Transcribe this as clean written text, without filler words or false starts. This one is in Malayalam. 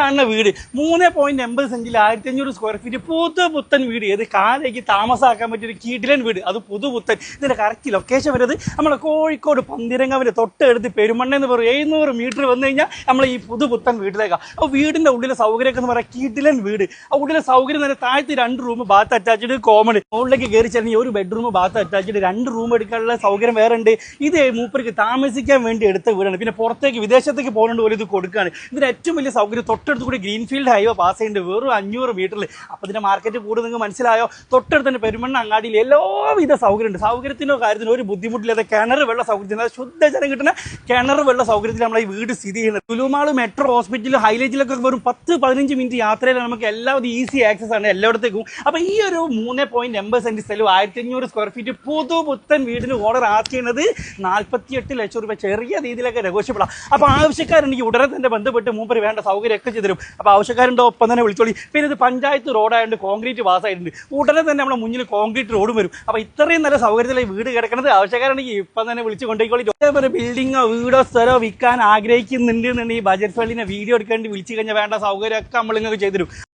കാണുന്ന വീട് 3.80 സെന്റിൽ 1500 സ്ക്വയർ ഫീറ്റ് പുതുപുത്തൻ വീട്. ഏത് കാലേക്ക് താമസമാക്കാൻ പറ്റിയൊരു കിടിലൻ വീട്, അത് പുതുപുത്തൻ. ഇതിന്റെ കറക്റ്റ് ലൊക്കേഷൻ വരുന്നത് നമ്മുടെ കോഴിക്കോട് പന്തിരങ്കാവിന്റെ തൊട്ടടുത്ത് പെരുമണ്ണ എന്ന് പറയും. 700 മീറ്റർ വന്നു കഴിഞ്ഞാൽ നമ്മൾ ഈ പുതുപുത്തൻ വീട്ടിലേക്കാണ്. അപ്പോൾ വീടിന്റെ ഉള്ളിലെ സൗകര്യമൊക്കെ എന്ന് പറയാം കിടിലൻ വീട്. ആ ഉള്ളിലെ സൗകര്യം തന്നെ താഴത്ത് 2 റൂം ബാത്ത് അറ്റാച്ച്ഡ് കോമൺ, മുകളിലേക്ക് കയറി ചെറിയ ഒരു ബെഡ്റൂം ബാത്ത് അറ്റാച്ച്ഡ് 2 റൂം എടുക്കാനുള്ള സൗകര്യം വേറെ ഉണ്ട്. ഇത് മൂപ്പർക്ക് താമസിക്കാൻ വേണ്ടി എടുത്ത വീടാണ്. പിന്നെ പുറത്തേക്ക് വിദേശത്തേക്ക് പോകുന്നുണ്ട് പോലെ ഇത് കൊടുക്കുകയാണ്. ഇതിന് ഏറ്റവും വലിയ സൗകര്യം തൊട്ടടുത്ത് കൂടി ഗ്രീൻഫീൽഡ് ഹൈവേ പാസ് ചെയ്യുന്നുണ്ട് വെറും 500 മീറ്ററിൽ. അപ്പോൾ ഇതിന്റെ മാർക്കറ്റ് കൂടുതൽ നിങ്ങൾക്ക് മനസ്സിലായോ? തൊട്ടടുത്ത് തന്നെ പെരുമണ്ണ അങ്ങാടിയിൽ എല്ലാവിധ സൗകര്യമുണ്ട്. സൗകര്യത്തിനോ കാര്യത്തിനോ ഒരു ബുദ്ധിമുട്ടില്ലാതെ കിണർ വെള്ള സൗകര്യത്തിന് ശുദ്ധജലം കിട്ടുന്ന കിണർ വെള്ള സൗകര്യത്തിൽ നമ്മൾ ഈ വീട് സ്ഥിതി ചെയ്യുന്നത്. ലുലുമാൾ മെട്രോ ഹോസ്പിറ്റൽ ഹൈലൈറ്റിലൊക്കെ വെറും 10-15 മിനിറ്റ് യാത്രയിൽ നമുക്ക് എല്ലാവരും ഈസി ആക്സസ് ആണ് എല്ലായിടത്തേക്കും. അപ്പോൾ ഈ ഒരു 3.80 സെന്റ് സ്ഥലം 1500 സ്ക്വയർ ഫീറ്റ് പുതുപുത്തൻ വീടിന് ഓർഡർ ആക്കിയത് 48 ലക്ഷം രൂപ. ചെറിയ രീതിയിലൊക്കെ നെഗോഷ്യബിളാണ്. അപ്പോൾ ആവശ്യക്കാരുണ്ടെങ്കിൽ ഉടനെ തന്നെ ബന്ധപ്പെട്ട് മൂപ്പര് വേണ്ട സൗകര്യമൊക്കെ ചെയ്തു തരും. അപ്പോൾ ആവശ്യക്കാരുണ്ടോ ഒപ്പം തന്നെ വിളിച്ചോളി. പിന്നെ ഇത് പഞ്ചായത്ത് റോഡായതുകൊണ്ട് കോൺക്രീറ്റ് പാസ്സായിട്ടുണ്ട്. ഉടനെ തന്നെ നമ്മുടെ മുന്നിൽ കോൺക്രീറ്റ് റോഡും വരും. അപ്പോൾ ഇത്രയും നല്ല സൗകര്യത്തിലായി വീട് കിടക്കുന്നത്. ആവശ്യക്കാരുണ്ടെങ്കിൽ ഇപ്പം തന്നെ വിളിച്ച് കൊണ്ടുപോയിക്കോളി. അതേപോലെ ബിൽഡിങ്ങോ വീടോ സ്ഥലമോ വിൽക്കാൻ ആഗ്രഹിക്കുന്നുണ്ടെന്നുണ്ടെങ്കിൽ ഈ ബജറ്റ് ഫ്രണ്ട്ലിനെ വീഡിയോ എടുക്കേണ്ടി വിളിച്ചു കഴിഞ്ഞാൽ വേണ്ട സൗകര്യമൊക്കെ നമ്മൾ നിങ്ങൾക്ക് ചെയ്തു തരും.